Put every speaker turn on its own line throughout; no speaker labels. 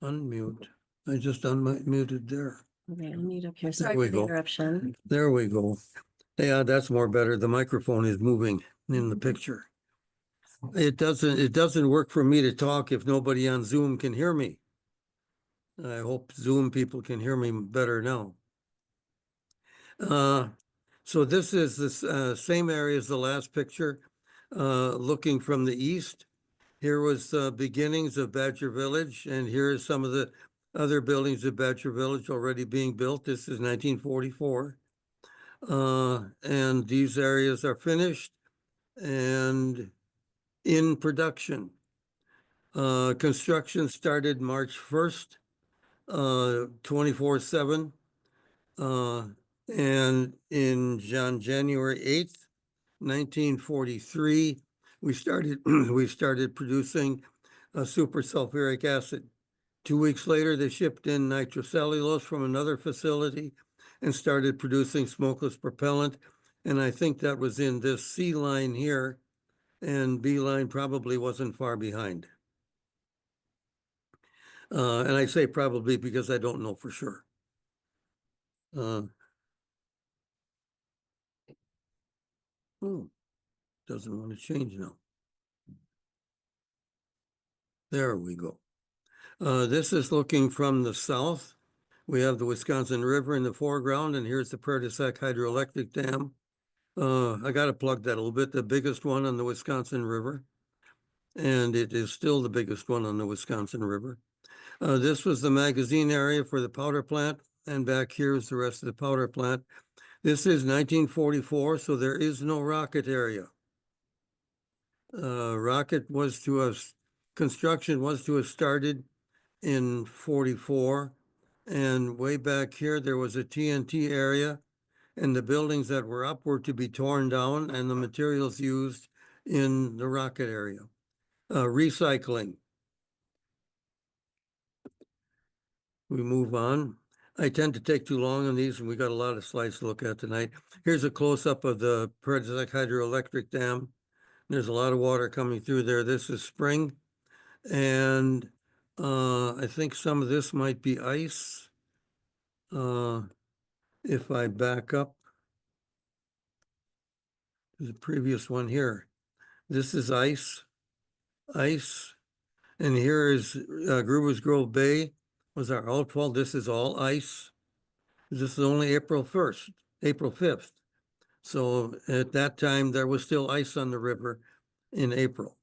Unmute. I just unmuted there.
Okay, I'll mute up here.
There
Sorry
we
for the
go.
interruption.
There we go. Yeah, that's more better. The microphone is moving in the picture. It doesn't work for me to talk if nobody on Zoom can hear me. I hope Zoom people can hear me better now. So this is the same area as the last picture, looking from the east. Here was the beginnings of Badger Village, and here is some of the other buildings of Badger Village already being built. This is 1944. And these areas are finished and in production. Construction started March 1st, 24/7. And in January 8th, 1943, we started producing super sulfuric acid. 2 weeks later, they shipped in nitrocellulose from another facility and started producing smokeless propellant. And I think that was in this C line here, and B line probably wasn't far behind. And I say probably because I don't know for sure. Doesn't want to change now. There we go. This is looking from the south. We have the Wisconsin River in the foreground, and here's the Prairie du Sac hydroelectric dam. I got to plug that a little bit, the biggest one on the Wisconsin River. And it is still the biggest one on the Wisconsin River. This was the magazine area for the powder plant, and back here is the rest of the powder plant. This is 1944, so there is no rocket area. Construction was to have started in 44, and way back here there was a TNT area, and the buildings that were up were to be torn down and the materials used in the rocket area. Recycling. We move on. I tend to take too long on these, and we got a lot of slides to look at tonight. Here's a close-up of the Prairie du Sac hydroelectric dam. There's a lot of water coming through there. This is spring, and I think some of this might be ice. If I back up to the previous one here, this is ice, and here is Gruber's Grove Bay was our outfall. This is all ice. This is only April 5th. So at that time, there was still ice on the river in April.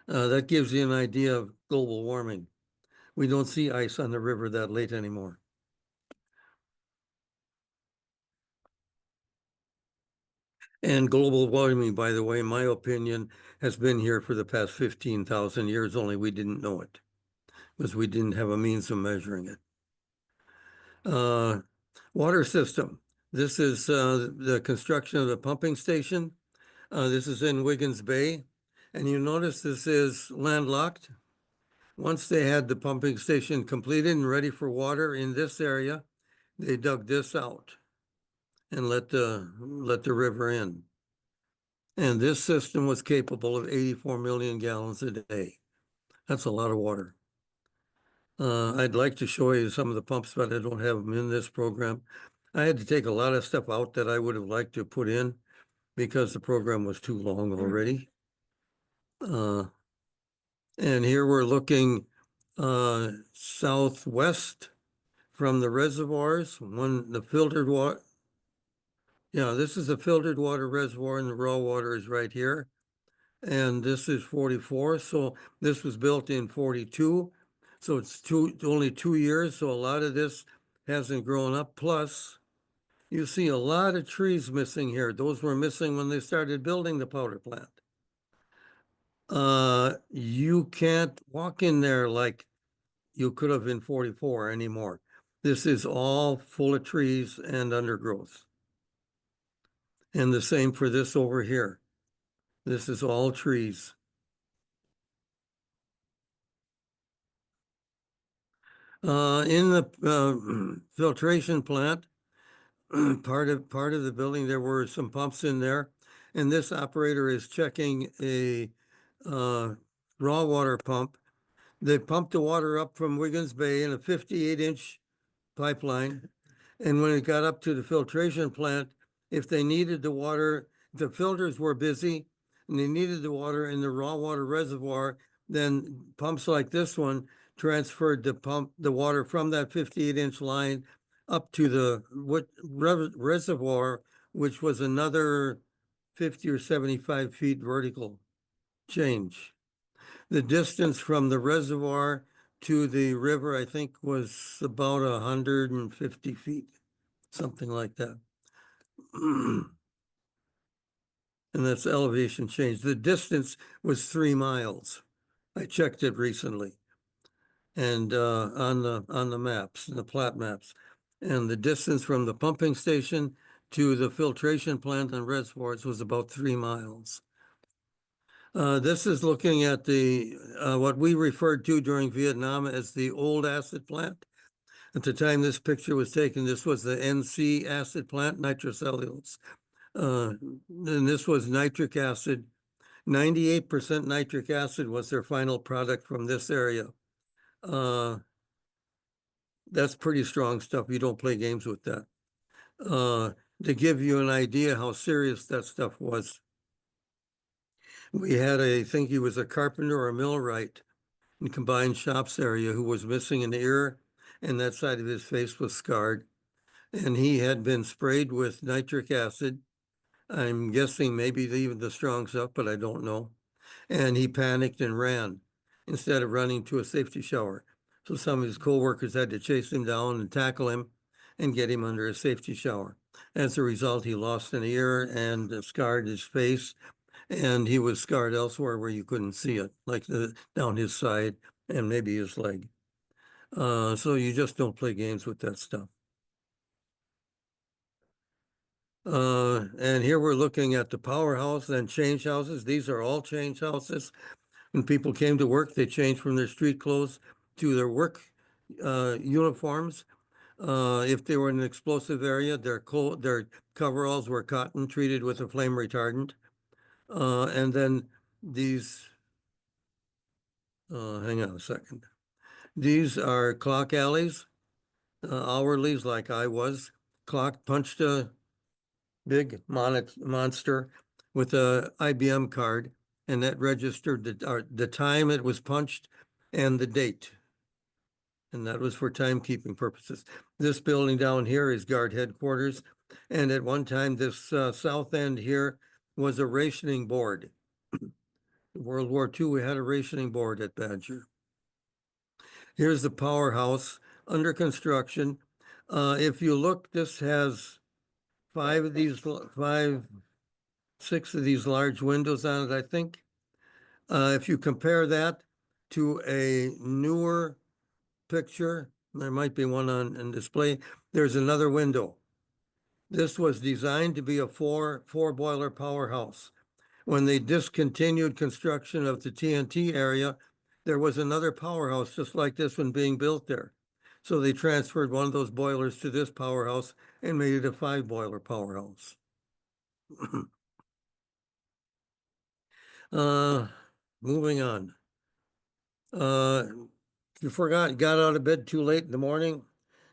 That gives you an idea of global warming. We don't see ice on the river that late anymore. And global warming, by the way, in my opinion, has been here for the past 15,000 years, only we didn't know it because we didn't have a means of measuring it. Water system. This is the construction of the pumping station. This is in Wiggins Bay. And you notice this is landlocked. Once they had the pumping station completed and ready for water in this area, they dug this out and let the river in. And this system was capable of 84 million gallons a day. That's a lot of water. I'd like to show you some of the pumps, but I don't have them in this program. I had to take a lot of stuff out that I would have liked to put in because the program was too long already. And here we're looking southwest from the reservoirs. The filtered water. Yeah, this is a filtered water reservoir, and the raw water is right here. And this is 44. So this was built in 42. So it's only 2 years. So a lot of this hasn't grown up. Plus, you see a lot of trees missing here. Those were missing when they started building the powder plant. You can't walk in there like you could have in 44 anymore. This is all full of trees and undergrowth. And the same for this over here. This is all trees. In the filtration plant, part of the building, there were some pumps in there. And this operator is checking a raw water pump. They pumped the water up from Wiggins Bay in a 58-inch pipeline. And when it got up to the filtration plant, if they needed the water, the filters were busy and they needed the water in the raw water reservoir, then pumps like this one transferred the water from that 58-inch line up to the reservoir, which was another 50 or 75 feet vertical change. The distance from the reservoir to the river, I think, was about 150 feet, something like that. And that's elevation change. The distance was 3 miles. I checked it recently, and on the maps, the plat maps, and the distance from the pumping station to the filtration plant and reservoirs was about 3 miles. This is looking at the what we referred to during Vietnam as the old acid plant. At the time this picture was taken, this was the NC acid plant, nitrocellulose. And this was nitric acid. 98% nitric acid was their final product from this area. That's pretty strong stuff. You don't play games with that. To give you an idea how serious that stuff was, we had I think he was a carpenter or a millwright in combined shops area who was missing an ear, and that side of his face was scarred. And he had been sprayed with nitric acid. I'm guessing maybe even the strong stuff, but I don't know. And he panicked and ran instead of running to a safety shower. So some of his coworkers had to chase him down and tackle him and get him under a safety shower. As a result, he lost an ear and scarred his face, and he was scarred elsewhere where you couldn't see it, like down his side and maybe his leg. So you just don't play games with that stuff. And here we're looking at the powerhouse and change houses. These are all change houses. When people came to work, they changed from their street clothes to their work uniforms. If they were in an explosive area, their coveralls were cotton treated with a flame retardant. And then these, hang on a second. These are clock alleys, hourlies like I was. Clock punched a big monster with a IBM card, and that registered the time it was punched and the date. And that was for timekeeping purposes. This building down here is guard headquarters. And at one time, this south end here was a rationing board. World War II, we had a rationing board at Badger. Here's the powerhouse under construction. If you look, this has 6 of these large windows on it, I think. If you compare that to a newer picture, there might be one on display, there's another window. This was designed to be a four boiler powerhouse. When they discontinued construction of the TNT area, there was another powerhouse just like this one being built there. So they transferred one of those boilers to this powerhouse and made it a 5 boiler powerhouse. Moving on. You got out of bed too late in the morning,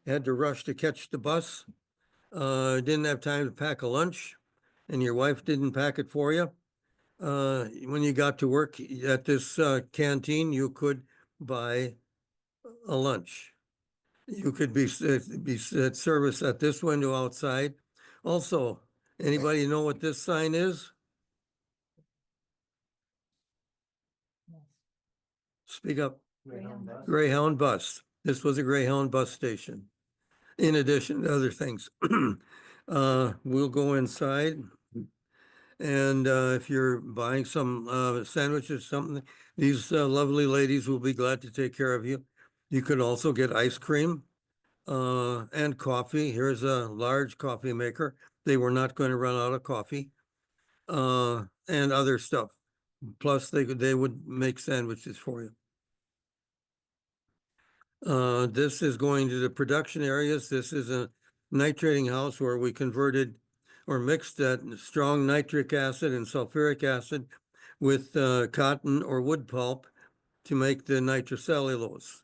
had to rush to catch the bus, didn't have time to pack a lunch, and your wife didn't pack it for you. When you got to work at this canteen, you could buy a lunch. You could be at service at this window outside. Also, anybody know what this sign is? Speak up.
Greyhound bus.
Greyhound bus. This was a Greyhound bus station, in addition to other things. We'll go inside. And if you're buying some sandwiches, something, these lovely ladies will be glad to take care of you. You could also get ice cream and coffee. Here's a large coffee maker. They were not going to run out of coffee and other stuff. Plus, they would make sandwiches for you. This is going to the production areas. This is a nitrating house where we converted or mixed that strong nitric acid and sulfuric acid with cotton or wood pulp to make the nitrocellulose.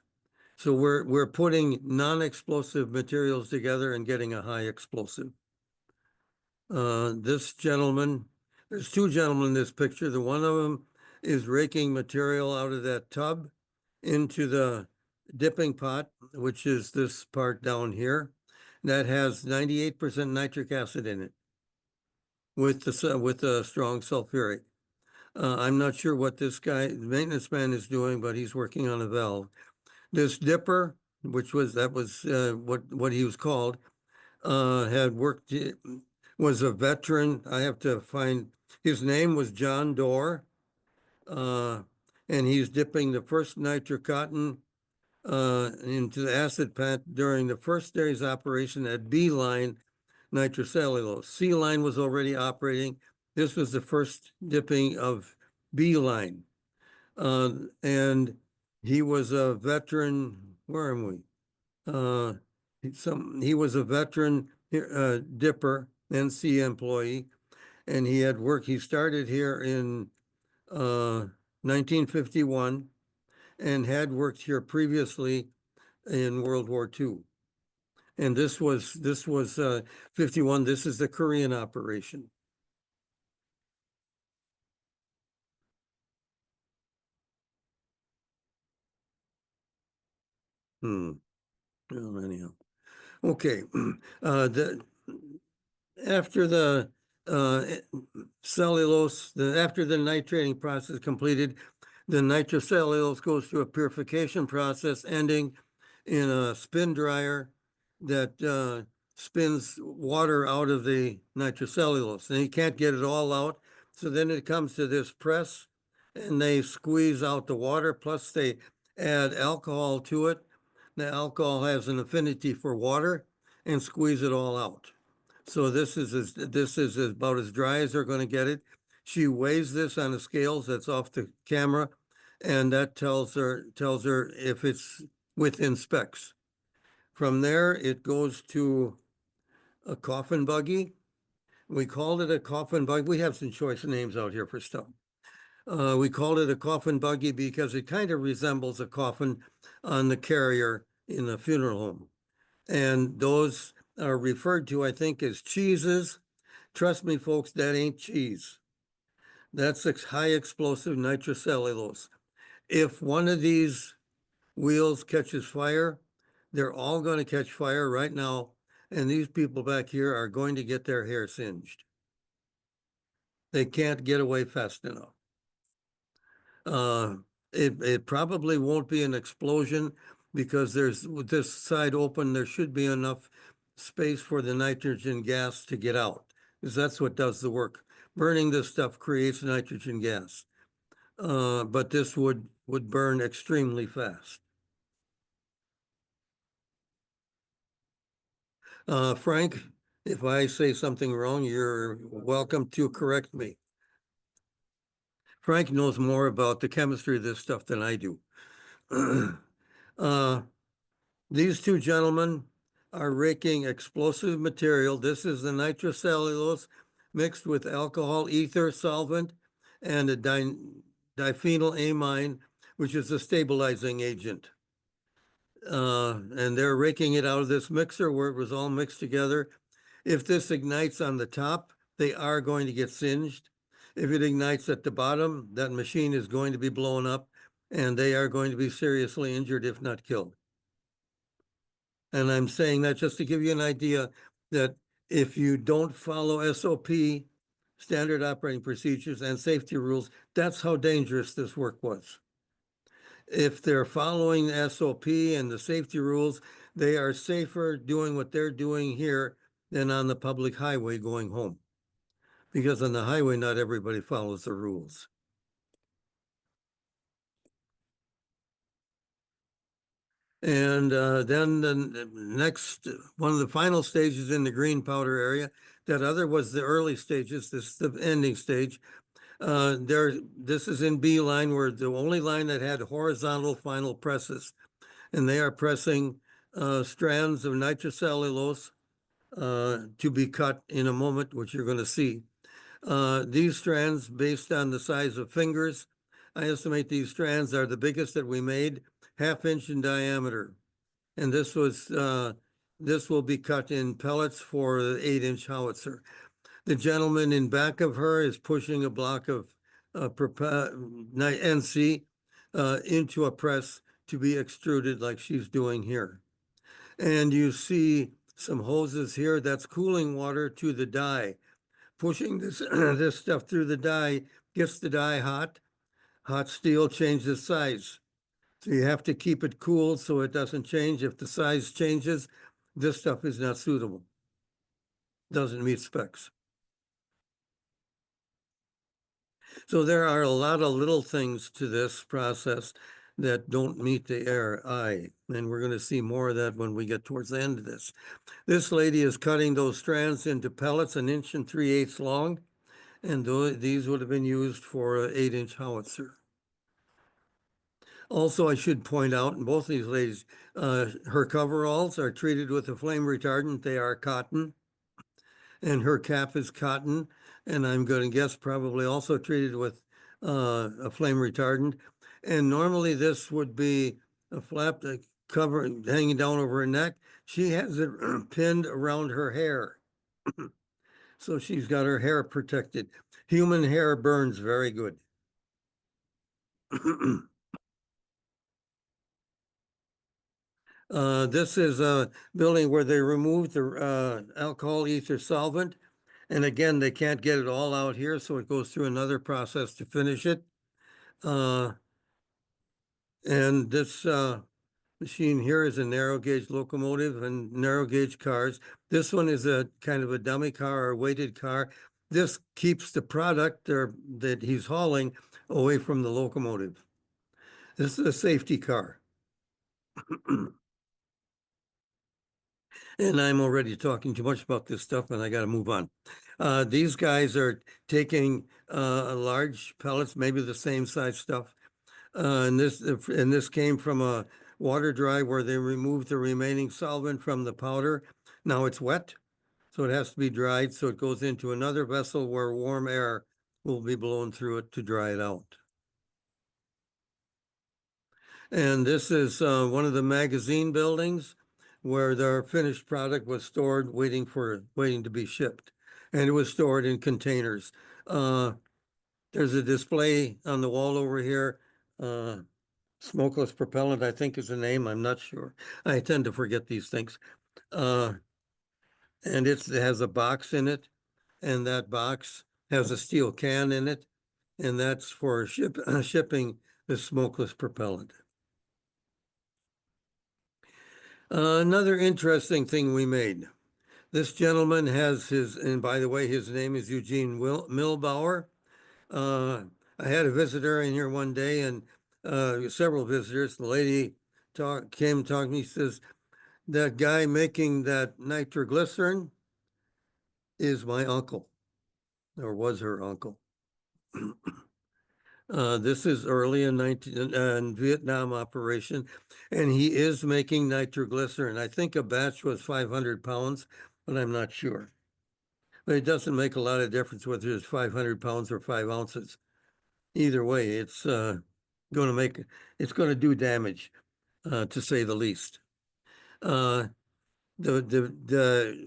So we're putting non-explosive materials together and getting a high explosive. This gentleman, there's two gentlemen in this picture. The one of them is raking material out of that tub into the dipping pot, which is this part down here, that has 98% nitric acid in it with the strong sulfuric. I'm not sure what this guy, the maintenance man, is doing, but he's working on a valve. This dipper, what he was called, had worked, was a veteran. I have to find, his name was John Dorr, and he's dipping the first nitrocotton into the acid plant during the first day's operation at B line nitrocellulose. C line was already operating. This was the first dipping of B line. And he was a veteran, where am we? He was a veteran dipper, NC employee, and he started here in 1951 and had worked here previously in World War II. And this was 51. This is the Korean operation. Well, anyhow, okay. After the cellulose, after the nitrating process completed, the nitrocellulose goes through a purification process, ending in a spin dryer that spins water out of the nitrocellulose. And you can't get it all out. So then it comes to this press and they squeeze out the water, plus they add alcohol to it. The alcohol has an affinity for water and squeeze it all out. So this is about as dry as they're going to get it. She weighs this on the scales that's off the camera, and that tells her if it's within specs. From there, it goes to a coffin buggy. We called it a coffin buggy. We have some choice names out here for stuff. We called it a coffin buggy because it kind of resembles a coffin on the carrier in a funeral home. And those are referred to, I think, as cheeses. Trust me, folks, that ain't cheese. That's high explosive nitrocellulose. If one of these wheels catches fire, they're all going to catch fire right now. And these people back here are going to get their hair singed. They can't get away fast enough. It probably won't be an explosion because there's, with this side open, there should be enough space for the nitrogen gas to get out, because that's what does the work. Burning this stuff creates nitrogen gas, but this would burn extremely fast. Frank, if I say something wrong, you're welcome to correct me. Frank knows more about the chemistry of this stuff than I do. These two gentlemen are raking explosive material. This is the nitrocellulose mixed with alcohol, ether, solvent, and a diphenylamine, which is a stabilizing agent. And they're raking it out of this mixer where it was all mixed together. If this ignites on the top, they are going to get singed. If it ignites at the bottom, that machine is going to be blown up and they are going to be seriously injured, if not killed. And I'm saying that just to give you an idea that if you don't follow SOP, standard operating procedures, and safety rules, that's how dangerous this work was. If they're following the SOP and the safety rules, they are safer doing what they're doing here than on the public highway going home. Because on the highway, not everybody follows the rules. And then the next, one of the final stages in the green powder area, that other was the early stages, this is the ending stage. This is in B line, where the only line that had horizontal final presses. And they are pressing strands of nitrocellulose to be cut in a moment, which you're going to see. These strands, based on the size of fingers, I estimate these strands are the biggest that we made, 1/2 inch in diameter. And this will be cut in pellets for the 8-inch howitzer. The gentleman in back of her is pushing a block of NC into a press to be extruded like she's doing here. And you see some hoses here, that's cooling water to the die. Pushing this, this stuff through the die gets the die hot. Hot steel changes size. So you have to keep it cool so it doesn't change. If the size changes, this stuff is not suitable. Doesn't meet specs. So there are a lot of little things to this process that don't meet the eye. And we're going to see more of that when we get towards the end of this. This lady is cutting those strands into pellets 1 3/8 inches long. And these would have been used for an 8-inch howitzer. Also, I should point out, in both these ladies, her coveralls are treated with a flame retardant. They are cotton. And her cap is cotton. And I'm going to guess probably also treated with a flame retardant. And normally this would be a flap cover hanging down over her neck. She has it pinned around her hair. So she's got her hair protected. Human hair burns very good. This is a building where they removed the alcohol ether solvent. And again, they can't get it all out here, so it goes through another process to finish it. And this machine here is a narrow gauge locomotive and narrow gauge cars. This one is a kind of a dummy car or weighted car. This keeps the product that he's hauling away from the locomotive. This is a safety car. And I'm already talking too much about this stuff, and I got to move on. These guys are taking large pellets, maybe the same size stuff. And this came from a water dry where they removed the remaining solvent from the powder. Now it's wet, so it has to be dried. So it goes into another vessel where warm air will be blown through it to dry it out. And this is one of the magazine buildings where their finished product was stored waiting to be shipped. And it was stored in containers. There's a display on the wall over here. Smokeless propellant, I think is the name. I'm not sure. I tend to forget these things. And it has a box in it. And that box has a steel can in it. And that's for shipping the smokeless propellant. Another interesting thing we made. This gentleman has and by the way, his name is Eugene Milbauer. I had a visitor in here one day and several visitors. The lady came talking to me, says, that guy making that nitroglycerin is my uncle, or was her uncle. This is early in Vietnam operation, and he is making nitroglycerin. I think a batch was 500 pounds, but I'm not sure. But it doesn't make a lot of difference whether it's 500 pounds or 5 ounces. Either way, it's going to do damage, to say the least. The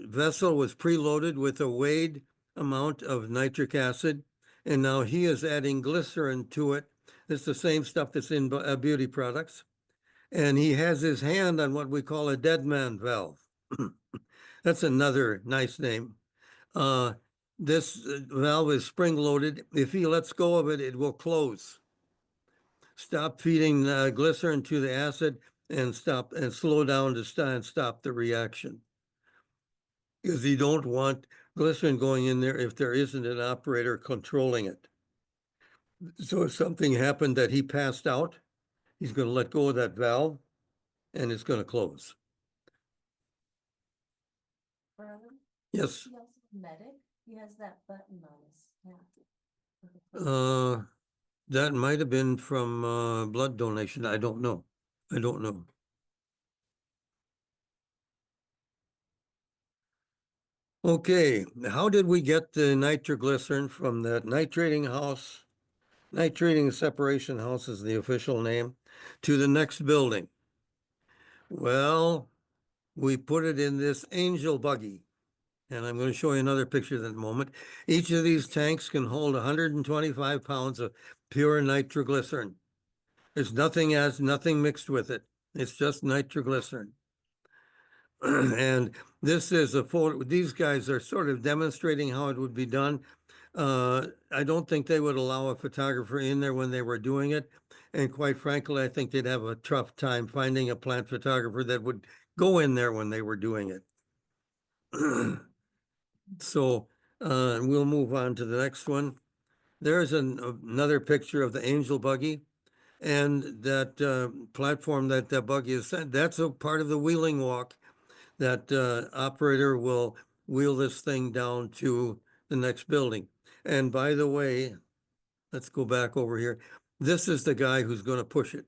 vessel was preloaded with a weighed amount of nitric acid. And now he is adding glycerin to it. It's the same stuff that's in beauty products. And he has his hand on what we call a dead man valve. That's another nice name. This valve is spring loaded. If he lets go of it, it will close. Stop feeding glycerin to the acid and slow down to stop the reaction. Because you don't want glycerin going in there if there isn't an operator controlling it. So if something happened that he passed out, he's going to let go of that valve and it's going to close.
Verlyn?
Yes.
He also a medic. He has that button on his hat.
That might have been from blood donation. I don't know. Okay, how did we get the nitroglycerin from that nitrating house Night treating separation house is the official name, to the next building. Well, we put it in this angel buggy. And I'm going to show you another picture in a moment. Each of these tanks can hold 125 pounds of pure nitroglycerin. There's nothing mixed with it. It's just nitroglycerin. And this is a photo. These guys are sort of demonstrating how it would be done. I don't think they would allow a photographer in there when they were doing it. And quite frankly, I think they'd have a tough time finding a plant photographer that would go in there when they were doing it. So we'll move on to the next one. There's another picture of the angel buggy, and that platform that the buggy is set. That's a part of the wheeling walk. That operator will wheel this thing down to the next building. And by the way, let's go back over here. This is the guy who's going to push it.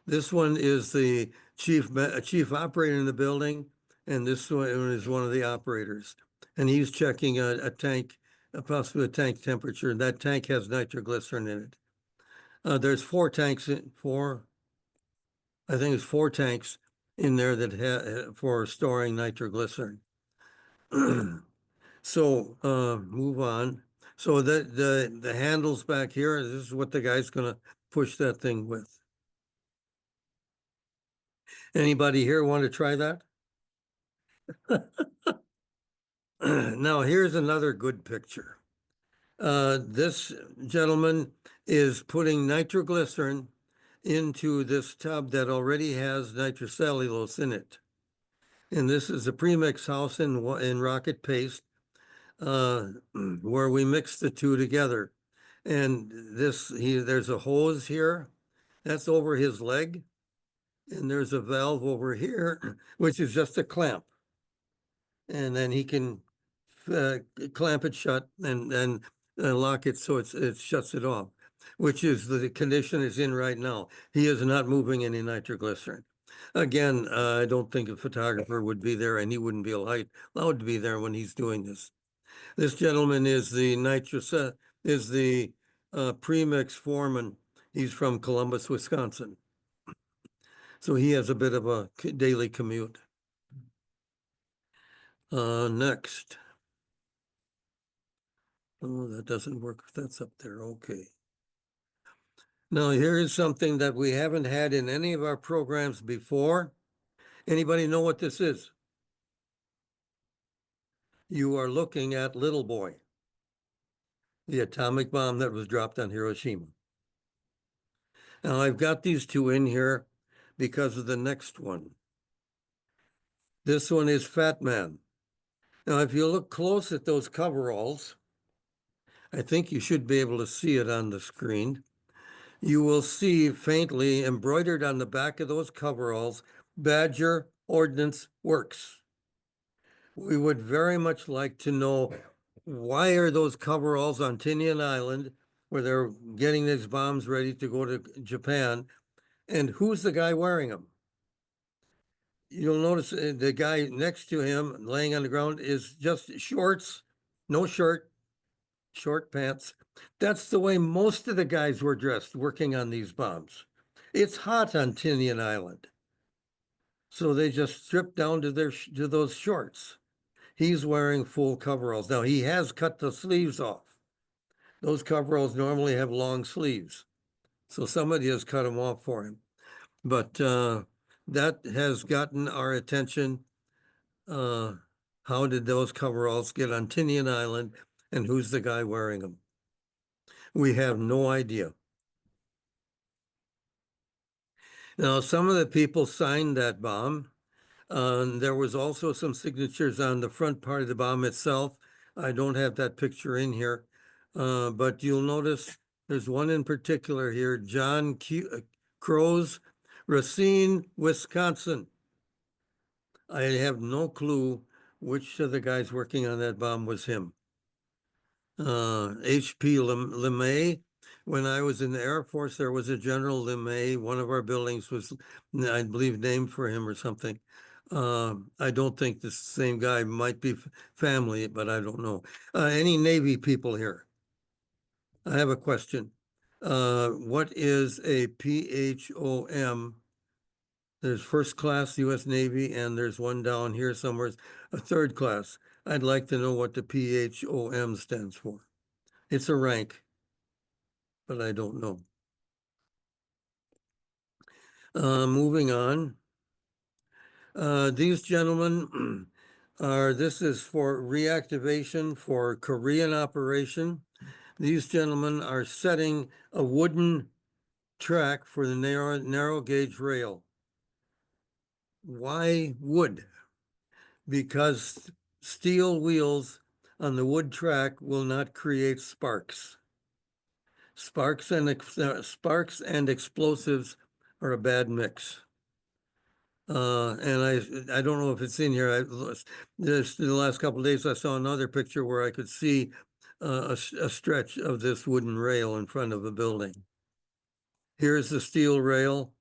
This one is the chief operator in the building, and this one is one of the operators. And he's checking a tank, possibly a tank temperature. That tank has nitroglycerin in it. There's four tanks, I think it's 4 tanks in there that for storing nitroglycerin. So move on. So the handles back here, this is what the guy's gonna push that thing with. Anybody here want to try that? Now here's another good picture. This gentleman is putting nitroglycerin into this tub that already has nitrocellulose in it. And this is a premix house in rocket paste where we mix the two together. And there's a hose here that's over his leg. And there's a valve over here, which is just a clamp. And then he can clamp it shut and lock it so it shuts it off, which is the condition it's in right now. He is not moving any nitroglycerin. Again, I don't think a photographer would be there, and he wouldn't be allowed to be there when he's doing this. This gentleman is the premix foreman. He's from Columbus, Wisconsin. So he has a bit of a daily commute. Next. Oh, that doesn't work. That's up there. Okay. Now here is something that we haven't had in any of our programs before. Anybody know what this is? You are looking at Little Boy, the atomic bomb that was dropped on Hiroshima. Now I've got these two in here because of the next one. This one is Fat Man. Now, if you look close at those coveralls, I think you should be able to see it on the screen. You will see faintly embroidered on the back of those coveralls, Badger Ordnance Works. We would very much like to know, why are those coveralls on Tinian Island where they're getting these bombs ready to go to Japan, and who's the guy wearing them? You'll notice the guy next to him laying on the ground is just shorts, no shirt, short pants. That's the way most of the guys were dressed working on these bombs. It's hot on Tinian Island. So they just stripped down to those shorts. He's wearing full coveralls. Now he has cut the sleeves off. Those coveralls normally have long sleeves. So somebody has cut them off for him. But that has gotten our attention. How did those coveralls get on Tinian Island, and who's the guy wearing them? We have no idea. Now, some of the people signed that bomb. There was also some signatures on the front part of the bomb itself. I don't have that picture in here, but you'll notice there's one in particular here, John Crows, Racine, Wisconsin. I have no clue which of the guys working on that bomb was him. H.P. LeMay. When I was in the Air Force, there was a General LeMay. One of our buildings was, I believe, named for him or something. I don't think the same guy, might be family, but I don't know. Any Navy people here? I have a question. What is a PHOM? There's first class US Navy, and there's one down here somewhere, a third class. I'd like to know what the PHOM stands for. It's a rank, but I don't know. Moving on. These gentlemen this is for reactivation for Korean operation. These gentlemen are setting a wooden track for the narrow gauge rail. Why wood? Because steel wheels on the wood track will not create sparks. Sparks and explosives are a bad mix. And I don't know if it's in here. The last couple of days I saw another picture where I could see a stretch of this wooden rail in front of a building. Here's the steel rail,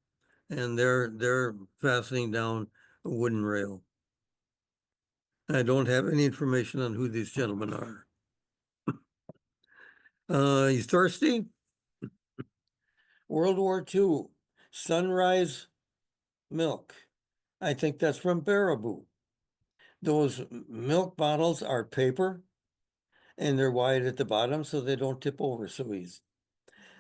and they're fastening down a wooden rail. I don't have any information on who these gentlemen are. You thirsty? World War II, Sunrise milk. I think that's from Baraboo. Those milk bottles are paper and they're wide at the bottom so they don't tip over so easy.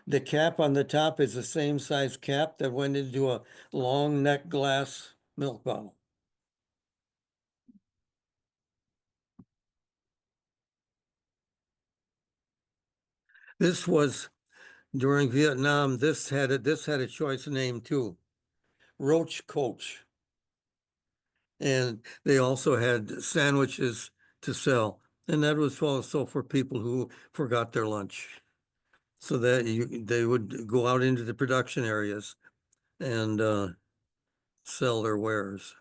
The cap on the top is the same size cap that went into a long neck glass milk bottle. This was during Vietnam. This had a choice name too, Roach Coach. And they also had sandwiches to sell. And that was also for people who forgot their lunch. So that they would go out into the production areas and sell their wares.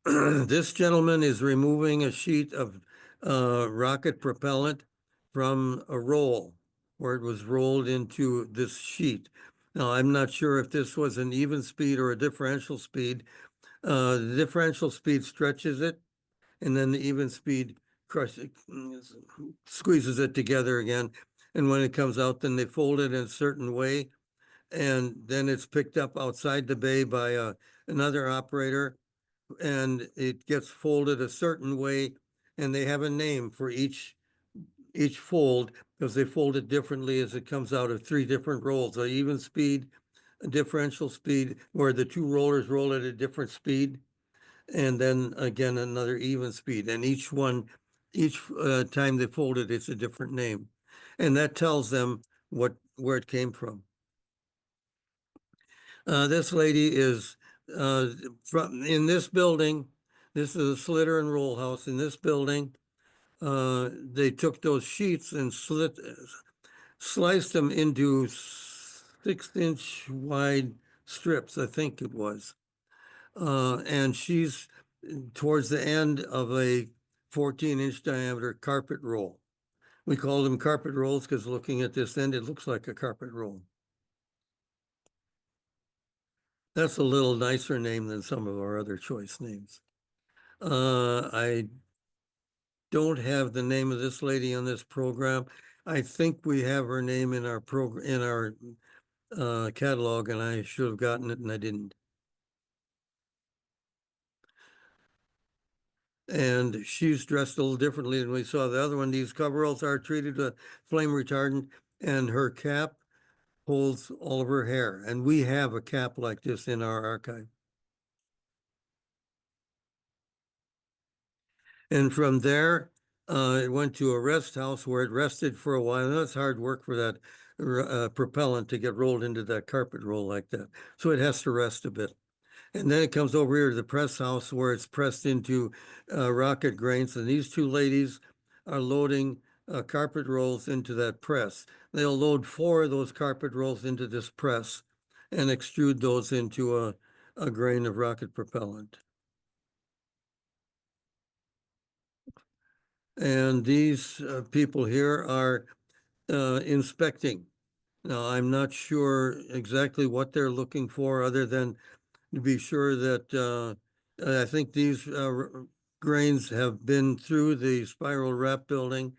This gentleman is removing a sheet of rocket propellant from a roll where it was rolled into this sheet. Now, I'm not sure if this was an even speed or a differential speed. The differential speed stretches it, and then the even speed squeezes it together again. And when it comes out, then they fold it in a certain way, and then it's picked up outside the bay by another operator, and it gets folded a certain way, and they have a name for each fold because they fold it differently as it comes out of three different rolls: a even speed, a differential speed, where the two rollers roll at a different speed, and then again another even speed. And each time they fold it, it's a different name, and that tells them where it came from. This lady is from in this building. This is a slitter and roll house in this building. They took those sheets and sliced them into 6-inch wide strips, I think it was. And she's towards the end of a 14-inch diameter carpet roll. We call them carpet rolls because looking at this end, it looks like a carpet roll. That's a little nicer name than some of our other choice names. I don't have the name of this lady on this program. I think we have her name in our catalog, and I should have gotten it and I didn't. And she's dressed a little differently than we saw the other one. These coveralls are treated with flame retardant, and her cap holds all of her hair. And we have a cap like this in our archive. And from there, it went to a rest house where it rested for a while. That's hard work for that propellant to get rolled into that carpet roll like that. So it has to rest a bit. And then it comes over here to the press house where it's pressed into rocket grains. And these two ladies are loading carpet rolls into that press. They'll load 4 of those carpet rolls into this press and extrude those into a grain of rocket propellant. And these people here are inspecting. Now, I'm not sure exactly what they're looking for other than to be sure that I think these grains have been through the spiral wrap building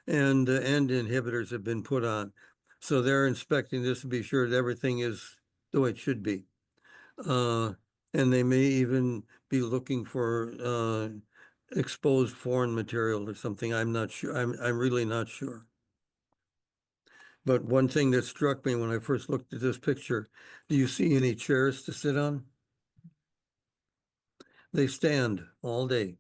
and end inhibitors have been put on. So they're inspecting this to be sure that everything is the way it should be. And they may even be looking for exposed foreign material or something. I'm not sure. I'm really not sure. But one thing that struck me when I first looked at this picture, do you see any chairs to sit on? They stand all day.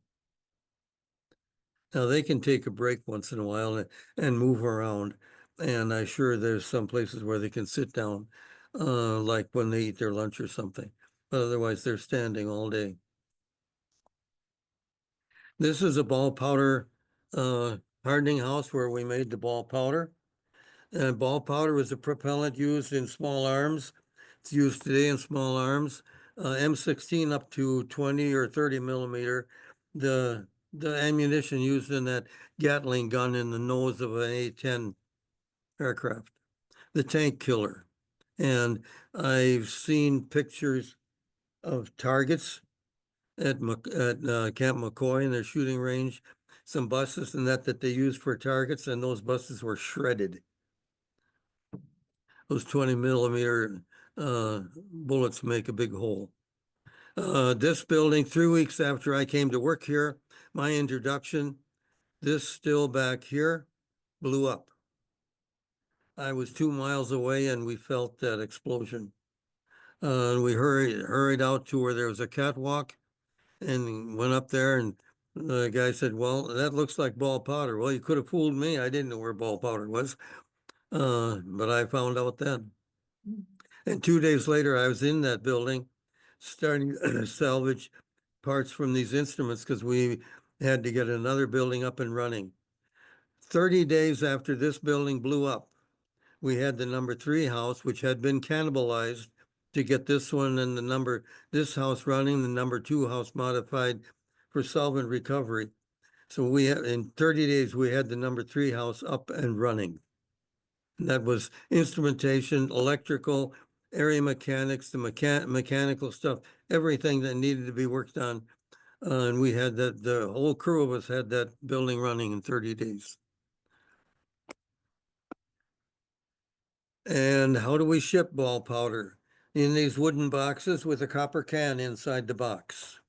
Now they can take a break once in a while and move around. And I'm sure there's some places where they can sit down, like when they eat their lunch or something. But otherwise, they're standing all day. This is a ball powder hardening house where we made the ball powder. And ball powder was a propellant used in small arms. It's used today in small arms, M16 up to 20 or 30 millimeter. The ammunition used in that Gatling gun in the nose of an A-10 aircraft, the tank killer. And I've seen pictures of targets at Camp McCoy in their shooting range, some buses and that they used for targets, and those buses were shredded. Those 20 millimeter bullets make a big hole. This building, 3 weeks after I came to work here, my introduction, this still back here blew up. I was 2 miles away and we felt that explosion. We hurried out to where there was a catwalk and went up there, and the guy said, well, that looks like ball powder. Well, you could have fooled me. I didn't know where ball powder was, but I found out then. And 2 days later, I was in that building starting to salvage parts from these instruments because we had to get another building up and running. 30 days after this building blew up, we had the number 3 house, which had been cannibalized to get this one and this house running, the number 2 house modified for solvent recovery. So in 30 days, we had the number 3 house up and running. And that was instrumentation, electrical, area mechanics, the mechanical stuff, everything that needed to be worked on. And we had the whole crew of us had that building running in 30 days. And how do we ship ball powder? In these wooden boxes with a copper can inside the box.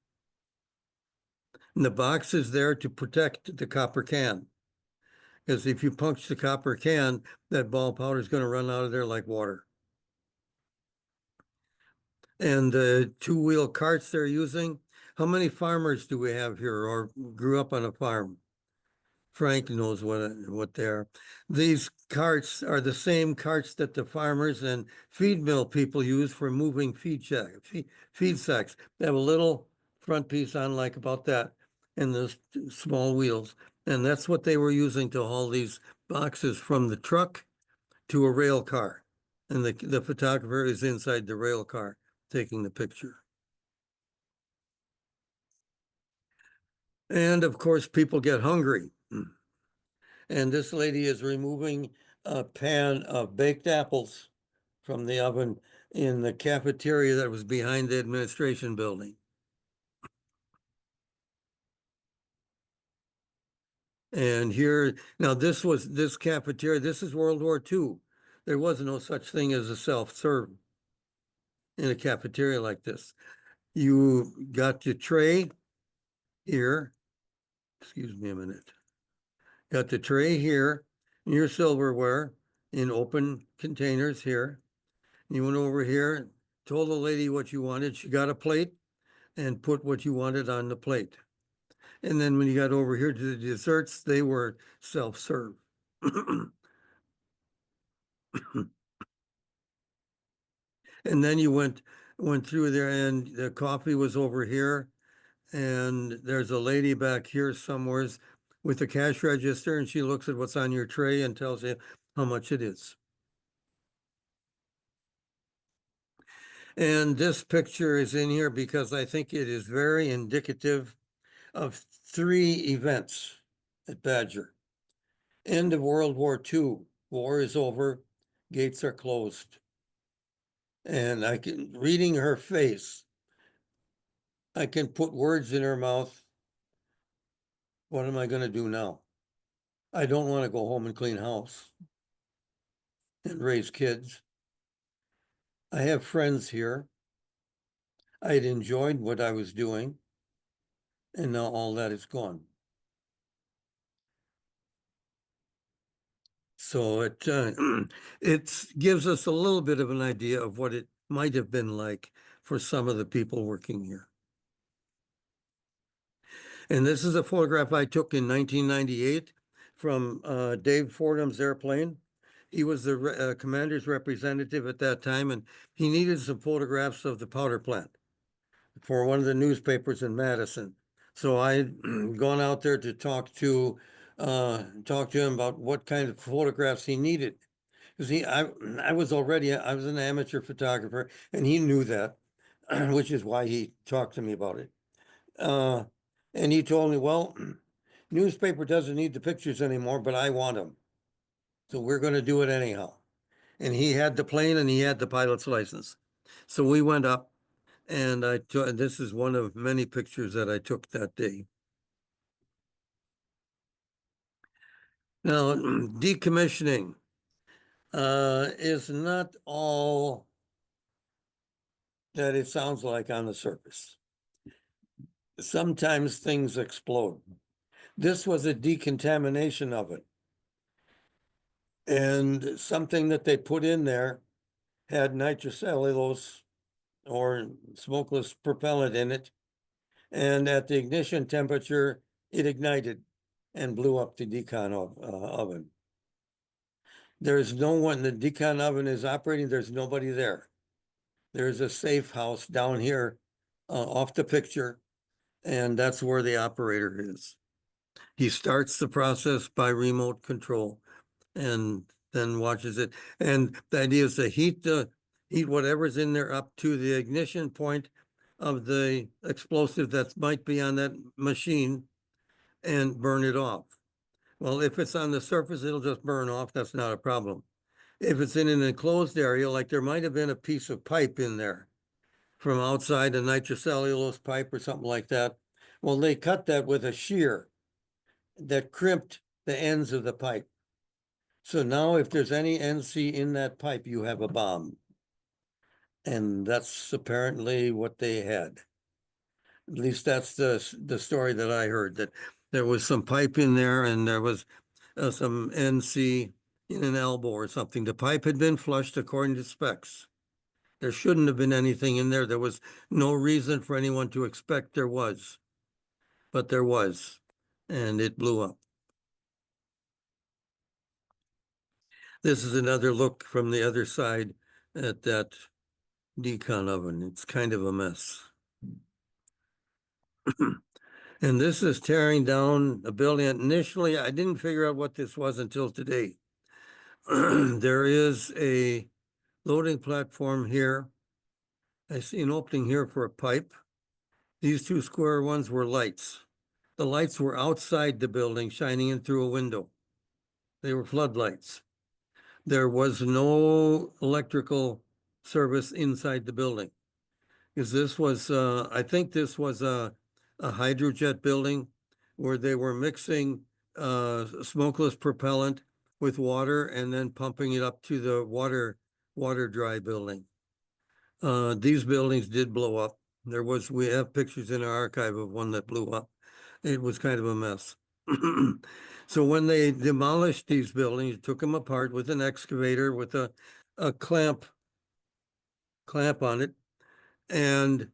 And the box is there to protect the copper can. Because if you punch the copper can, that ball powder is going to run out of there like water. And the 2-wheel carts they're using, how many farmers do we have here or grew up on a farm? Frank knows what they are. These carts are the same carts that the farmers and feed mill people use for moving feed sacks. They have a little front piece on like about that and those small wheels. And that's what they were using to haul these boxes from the truck to a rail car. And the photographer is inside the rail car taking the picture. And of course, people get hungry. And this lady is removing a pan of baked apples from the oven in the cafeteria that was behind the administration building. And here, now this cafeteria, this is World War II. There was no such thing as a self-serve in a cafeteria like this. You got your tray here. Excuse me a minute. Got the tray here, your silverware in open containers here. You went over here, told the lady what you wanted. She got a plate and put what you wanted on the plate. And then when you got over here to the desserts, they were self-serve. And then you went through there and the coffee was over here. And there's a lady back here somewhere with the cash register, and she looks at what's on your tray and tells you how much it is. And this picture is in here because I think it is very indicative of 3 events at Badger. End of World War II, war is over, gates are closed. And reading her face, I can put words in her mouth. What am I going to do now? I don't want to go home and clean house and raise kids. I have friends here. I'd enjoyed what I was doing, and now all that is gone. So it gives us a little bit of an idea of what it might have been like for some of the people working here. And this is a photograph I took in 1998 from Dave Fordham's airplane. He was the commander's representative at that time, and he needed some photographs of the powder plant for one of the newspapers in Madison. So I'd gone out there to talk to him about what kind of photographs he needed. Because I was an amateur photographer, and he knew that, which is why he talked to me about it. And he told me, well, newspaper doesn't need the pictures anymore, but I want them. So we're going to do it anyhow. And he had the plane and he had the pilot's license. So we went up, and this is one of many pictures that I took that day. Now, decommissioning is not all that it sounds like on the surface. Sometimes things explode. This was a decontamination of it. And something that they put in there had nitrocellulose or smokeless propellant in it. And at the ignition temperature, it ignited and blew up the decon oven. There's no one, the decon oven is operating, there's nobody there. There's a safe house down here off the picture, and that's where the operator is. He starts the process by remote control and then watches it. And the idea is to heat whatever's in there up to the ignition point of the explosive that might be on that machine and burn it off. Well, if it's on the surface, it'll just burn off. That's not a problem. If it's in an enclosed area, like there might have been a piece of pipe in there from outside, a nitrocellulose pipe or something like that. Well, they cut that with a shear that crimped the ends of the pipe. So now if there's any NC in that pipe, you have a bomb. And that's apparently what they had. At least that's the story that I heard, that there was some pipe in there and there was some NC in an elbow or something. The pipe had been flushed according to specs. There shouldn't have been anything in there. There was no reason for anyone to expect there was, but there was, and it blew up. This is another look from the other side at that decon oven. It's kind of a mess. And this is tearing down a building. Initially, I didn't figure out what this was until today. There is a loading platform here. I see an opening here for a pipe. These two square ones were lights. The lights were outside the building, shining in through a window. They were floodlights. There was no electrical service inside the building. Because this was, I think this was a hydrojet building where they were mixing smokeless propellant with water and then pumping it up to the water dry building. These buildings did blow up. We have pictures in our archive of one that blew up. It was kind of a mess. So when they demolished these buildings, took them apart with an excavator with a clamp on it, and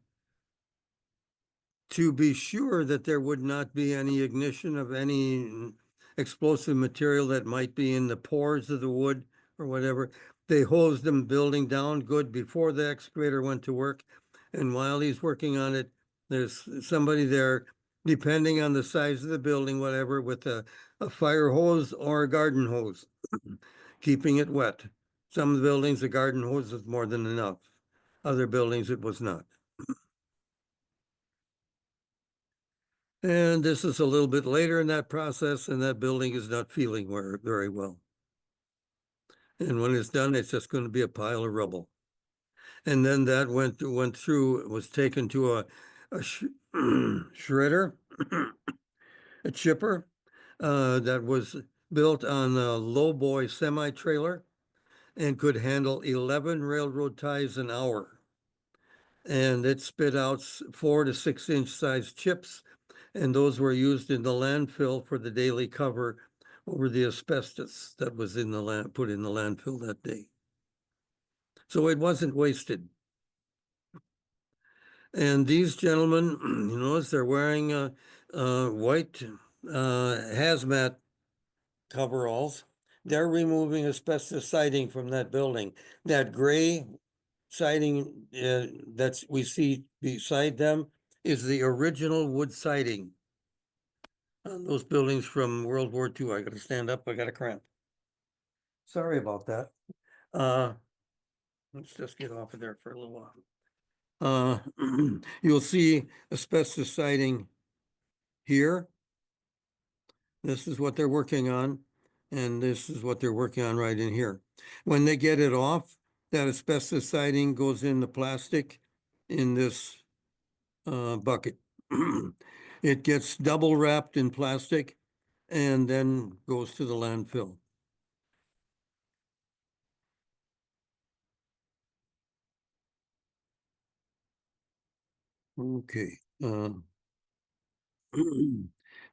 to be sure that there would not be any ignition of any explosive material that might be in the pores of the wood or whatever, they hosed them building down good before the excavator went to work. And while he's working on it, there's somebody there, depending on the size of the building, whatever, with a fire hose or a garden hose, keeping it wet. Some of the buildings, the garden hose was more than enough. Other buildings, it was not. And this is a little bit later in that process, and that building is not feeling very well. And when it's done, it's just going to be a pile of rubble. And then that went through, was taken to a shredder, a chipper, that was built on a lowboy semi-trailer and could handle 11 railroad ties an hour. And it spit out 4 to 6 inch size chips, and those were used in the landfill for the daily cover over the asbestos that was in the land, put in the landfill that day. So it wasn't wasted. And these gentlemen, you notice they're wearing white hazmat coveralls. They're removing asbestos siding from that building. That gray siding that we see beside them is the original wood siding on those buildings from World War II. I gotta stand up, I got a cramp. Sorry about that. Let's just get off of there for a little while. You'll see asbestos siding here. This is what they're working on, and this is what they're working on right in here. When they get it off, that asbestos siding goes in the plastic in this bucket. It gets double wrapped in plastic and then goes to the landfill. Okay.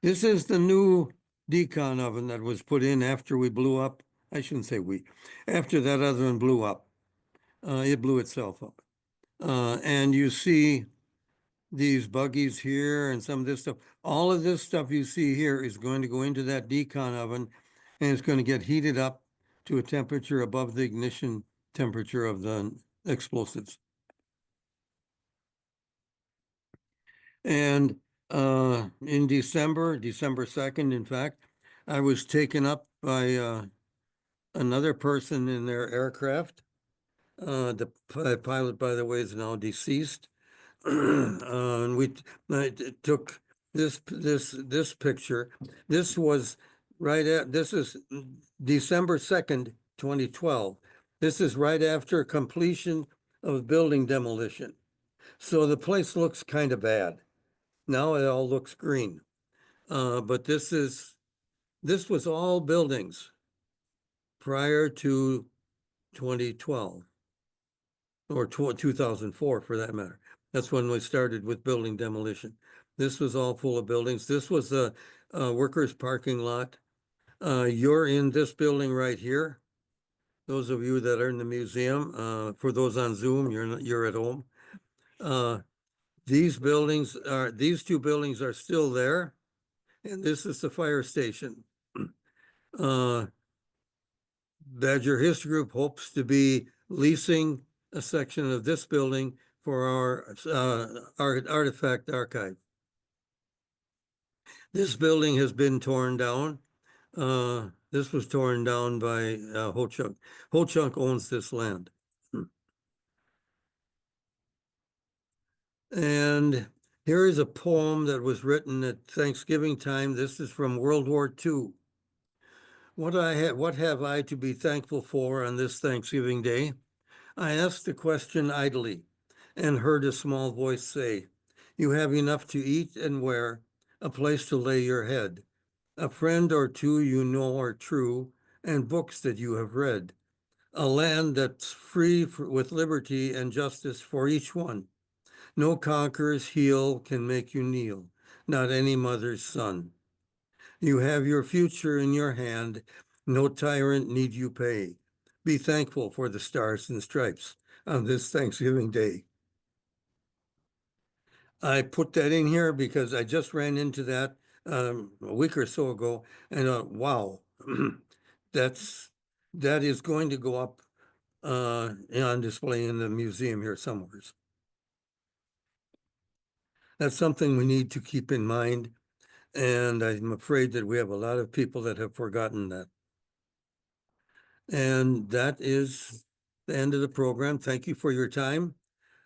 This is the new decon oven that was put in after we blew up. I shouldn't say we, after that other one blew up. It blew itself up. And you see these buggies here and some of this stuff. All of this stuff you see here is going to go into that decon oven, and it's going to get heated up to a temperature above the ignition temperature of the explosives. And in December 2nd, in fact, I was taken up by another person in their aircraft. The pilot, by the way, is now deceased. And I took this picture. This was this is December 2nd, 2012. This is right after completion of building demolition. So the place looks kind of bad. Now it all looks green. But this was all buildings prior to 2012 or 2004 for that matter. That's when we started with building demolition. This was all full of buildings. This was a workers' parking lot. You're in this building right here. Those of you that are in the museum, for those on Zoom, you're at home. These two buildings are still there, and this is the fire station. Badger History Group hopes to be leasing a section of this building for our artifact archive. This building has been torn down. This was torn down by Ho Chunk. Ho Chunk owns this land. And here is a poem that was written at Thanksgiving time. This is from World War II. What have I to be thankful for on this Thanksgiving Day? I asked the question idly and heard a small voice say, "You have enough to eat and wear, a place to lay your head, a friend or two you know are true, and books that you have read, a land that's free with liberty and justice for each one. No conqueror's heel can make you kneel, not any mother's son. You have your future in your hand, no tyrant need you pay. Be thankful for the stars and stripes on this Thanksgiving Day." I put that in here because I just ran into that a week or so ago, and wow, that is going to go up on display in the museum here somewhere. That's something we need to keep in mind, and I'm afraid that we have a lot of people that have forgotten that. And that is the end of the program. Thank you for your time.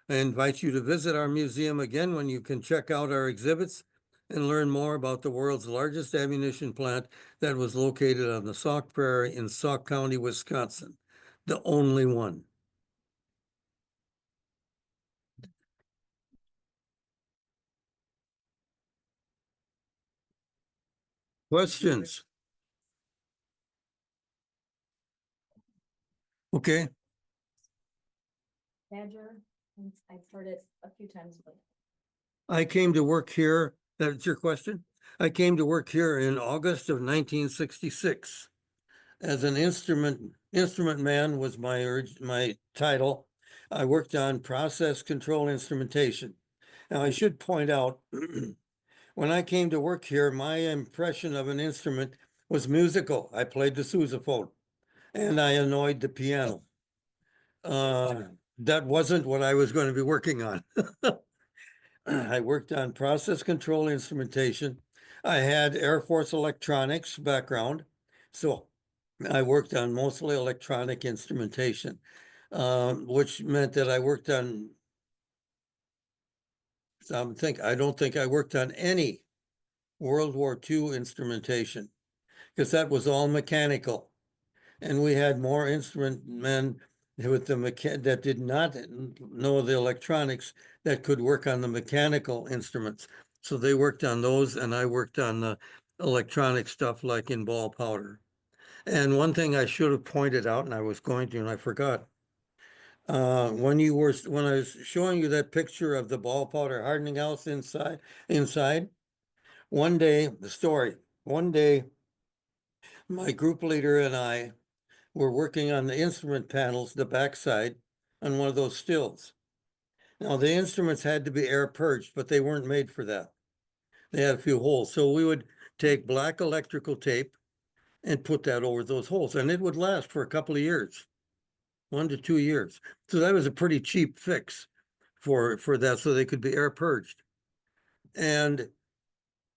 I invite you to visit our museum again when you can check out our exhibits and learn more about the world's largest ammunition plant that was located on the Sauk Prairie in Sauk County, Wisconsin, the only one. Questions? Okay,
Badger, I've heard it a few times, but
I came to work here, that's your question? I came to work here in August of 1966. As an instrument man was my title. I worked on process control instrumentation. Now, I should point out, when I came to work here, my impression of an instrument was musical. I played the sousaphone and I annoyed the piano. That wasn't what I was going to be working on. I worked on process control instrumentation. I had Air Force electronics background, so I worked on mostly electronic instrumentation, which meant that I worked on, I don't think I worked on any World War II instrumentation, because that was all mechanical. And we had more instrument men with that did not know the electronics that could work on the mechanical instruments. So they worked on those and I worked on the electronic stuff like in ball powder. And one thing I should have pointed out, and I was going to, and I forgot. When I was showing you that picture of the ball powder hardening house inside, one day, my group leader and I were working on the instrument panels, the backside, on one of those stills. Now, the instruments had to be air purged, but they weren't made for that. They had a few holes. So we would take black electrical tape and put that over those holes, and it would last for a couple of years, 1 to 2 years. So that was a pretty cheap fix for that, so they could be air purged. And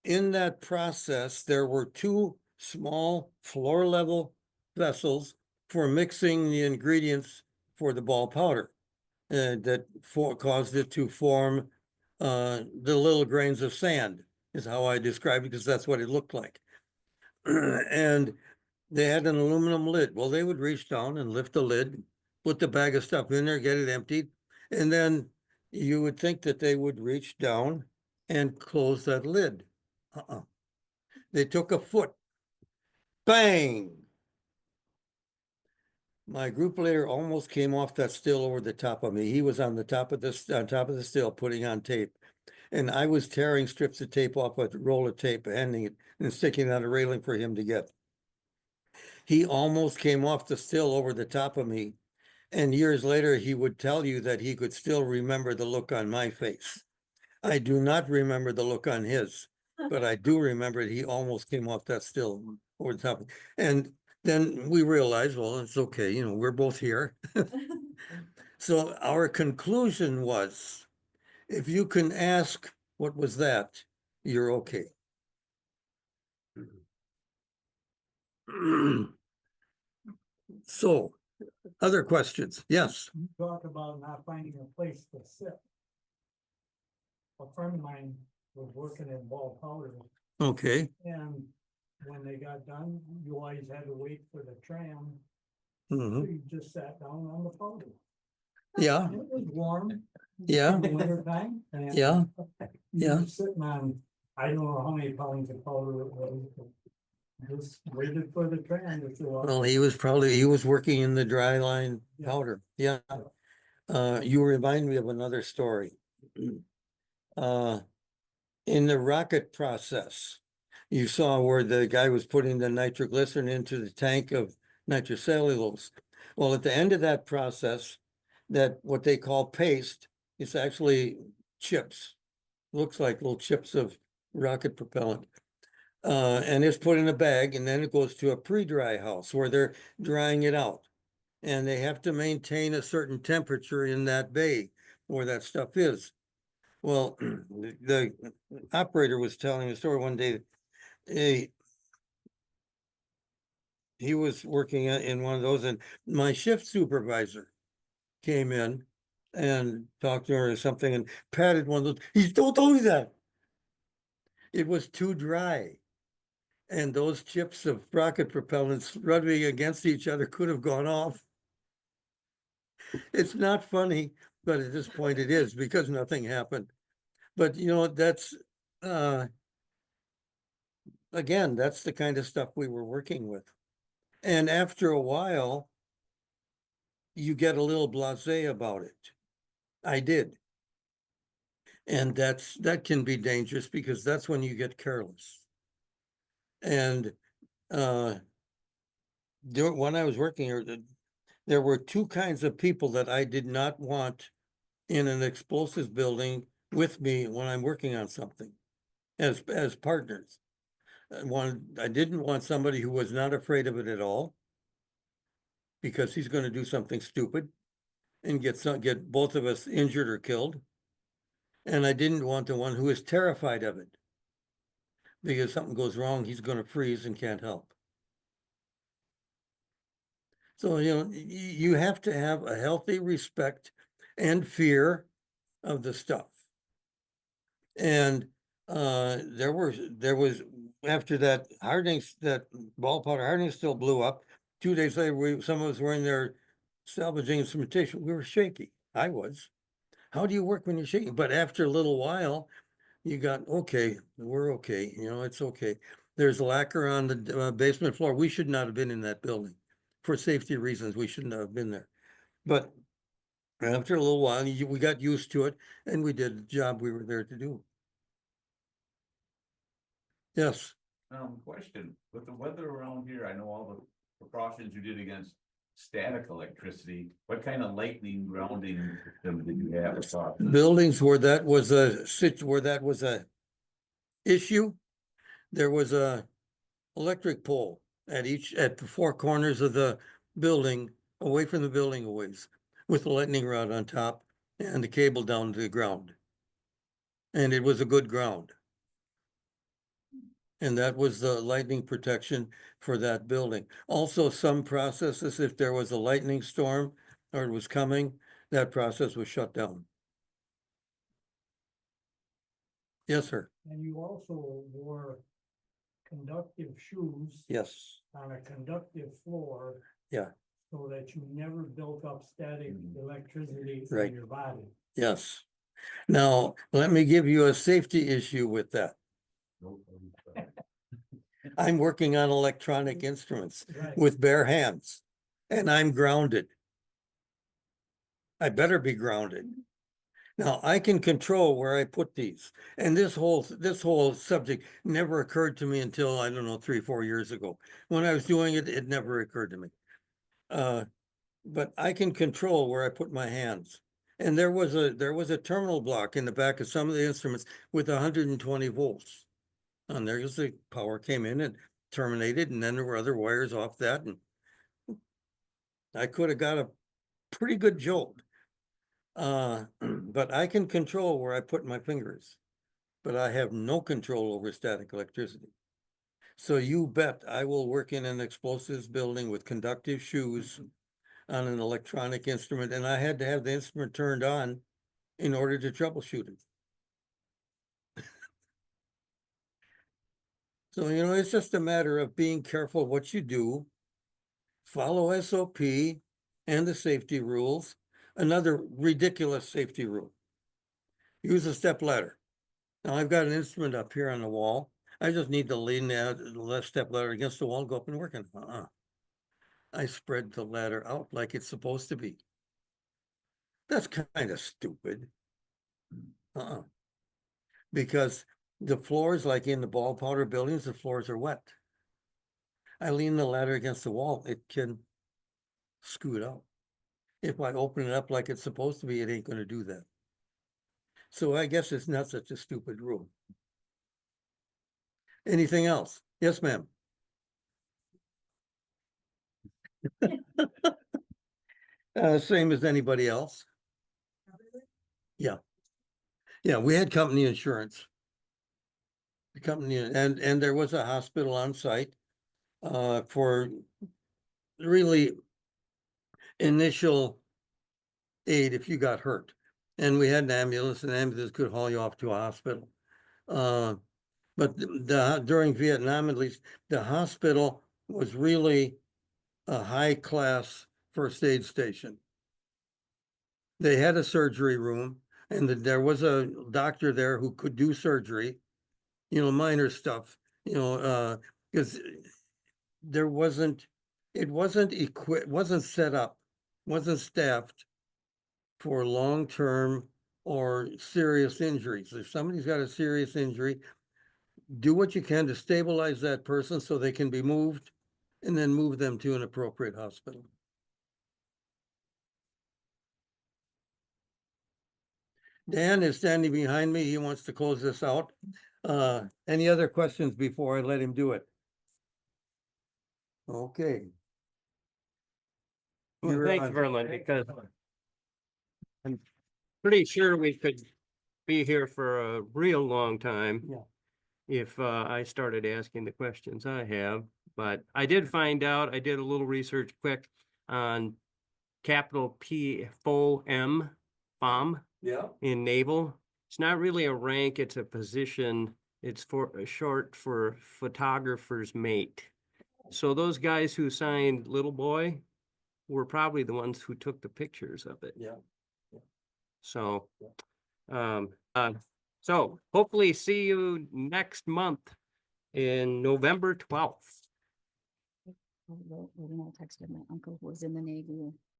in that process, there were 2 small floor level vessels for mixing the ingredients for the ball powder that caused it to form the little grains of sand, is how I describe it, because that's what it looked like. And they had an aluminum lid. Well, they would reach down and lift the lid, put the bag of stuff in there, get it emptied, and then you would think that they would reach down and close that lid. They took a foot, bang! My group leader almost came off that still over the top of me. He was on top of the still putting on tape. And I was tearing strips of tape off a roll of tape, handing it and sticking it on a railing for him to get. He almost came off the still over the top of me. And years later, he would tell you that he could still remember the look on my face. I do not remember the look on his, but I do remember that he almost came off that still over the top. And then we realized, well, it's okay, we're both here. So our conclusion was, if you can ask, what was that? You're okay. So, other questions? Yes.
You talk about not finding a place to sit. A friend of mine was working in ball powder,
Okay.
and when they got done, you always had to wait for the tram.
Mhm.
So you just sat down on the powder.
Yeah.
And it was warm.
Yeah.
In the winter time. And
Yeah.
you
Yeah.
were sitting on, I don't know how many pounds of powder it was. But just waited for the tram to show up.
Well, he was working in the dry line powder. Yeah. You remind me of another story. In the rocket process, you saw where the guy was putting the nitroglycerin into the tank of nitrocellulose. Well, at the end of that process, that what they call paste is actually chips. Looks like little chips of rocket propellant. And it's put in a bag, and then it goes to a pre-dry house where they're drying it out. And they have to maintain a certain temperature in that bay where that stuff is. Well, the operator was telling a story one day. He was working in one of those, and my shift supervisor came in and talked to her or something and patted one of those. He don't tell me that. It was too dry. And those chips of rocket propellants rubbing against each other could have gone off. It's not funny, but at this point it is, because nothing happened. But that's again, that's the kind of stuff we were working with. And after a while, you get a little blasé about it. I did. And that can be dangerous because that's when you get careless. And when I was working here, there were two kinds of people that I did not want in an explosives building with me when I'm working on something as partners. I didn't want somebody who was not afraid of it at all, because he's going to do something stupid and get both of us injured or killed. And I didn't want the one who is terrified of it, because something goes wrong, he's going to freeze and can't help. So, you have to have a healthy respect and fear of the stuff. And there was after that that ball powder hardening still blew up. 2 days later, some of us were in there salvaging instrumentation. We were shaky. I was. How do you work when you're shaking? But after a little while, you got, okay, we're okay. It's okay. There's lacquer on the basement floor. We should not have been in that building. For safety reasons, we shouldn't have been there. But after a little while, we got used to it, and we did the job we were there to do. Yes.
Question, with the weather around here, I know all the precautions you did against static electricity. What kind of lightning grounding system did you have?
Buildings where that was a issue, there was a electric pole at the four corners of the building, away from the building a ways, with a lightning rod on top and the cable down to the ground. And it was a good ground. And that was the lightning protection for that building. Also, some processes, if there was a lightning storm or it was coming, that process was shut down. Yes, sir.
And you also wore conductive shoes.
Yes.
On a conductive floor.
Yeah.
So that you never built up static electricity
Right.
in your body.
Yes. Now, let me give you a safety issue with that. I'm working on electronic instruments
Right.
with bare hands, and I'm grounded. I better be grounded. Now, I can control where I put these. And this whole subject never occurred to me until, I don't know, 3-4 years ago. When I was doing it, it never occurred to me. But I can control where I put my hands. And there was a terminal block in the back of some of the instruments with 120 volts. And there's the power came in and terminated, and then there were other wires off that, and I could have got a pretty good jolt. But I can control where I put my fingers, but I have no control over static electricity. So you bet I will work in an explosives building with conductive shoes on an electronic instrument, and I had to have the instrument turned on in order to troubleshoot it. So, it's just a matter of being careful what you do, follow SOP and the safety rules. Another ridiculous safety rule: use a step ladder. Now, I've got an instrument up here on the wall. I just need to lean the left step ladder against the wall and go up and work on it. I spread the ladder out like it's supposed to be. That's kind of stupid. Because the floors, like in the ball powder buildings, the floors are wet. I lean the ladder against the wall, it can scoot out. If I open it up like it's supposed to be, it ain't going to do that. So I guess it's not such a stupid rule. Anything else? Yes, ma'am. Same as anybody else. Yeah. Yeah, we had company insurance. The company, and there was a hospital on site for really initial aid if you got hurt. And we had an ambulance, and the ambulance could haul you off to a hospital. But during Vietnam, at least, the hospital was really a high-class first aid station. They had a surgery room, and there was a doctor there who could do surgery, minor stuff, because it wasn't set up wasn't staffed for long-term or serious injuries. If somebody's got a serious injury, do what you can to stabilize that person so they can be moved and then move them to an appropriate hospital. Dan is standing behind me. He wants to close this out. Any other questions before I let him do it? Okay.
Well,
You're
thanks,
on.
Verlyn, because I'm pretty sure we could be here for a real long time.
Yeah.
If I started asking the questions I have, but I did find out, I did a little research quick on capital P full M, FOM
Yeah.
in naval. It's not really a rank, it's a position. It's for short for photographer's mate. So those guys who signed Little Boy were probably the ones who took the pictures of it.
Yeah.
So, so hopefully see you next month in November 12th.
When I texted my uncle who was in the Navy,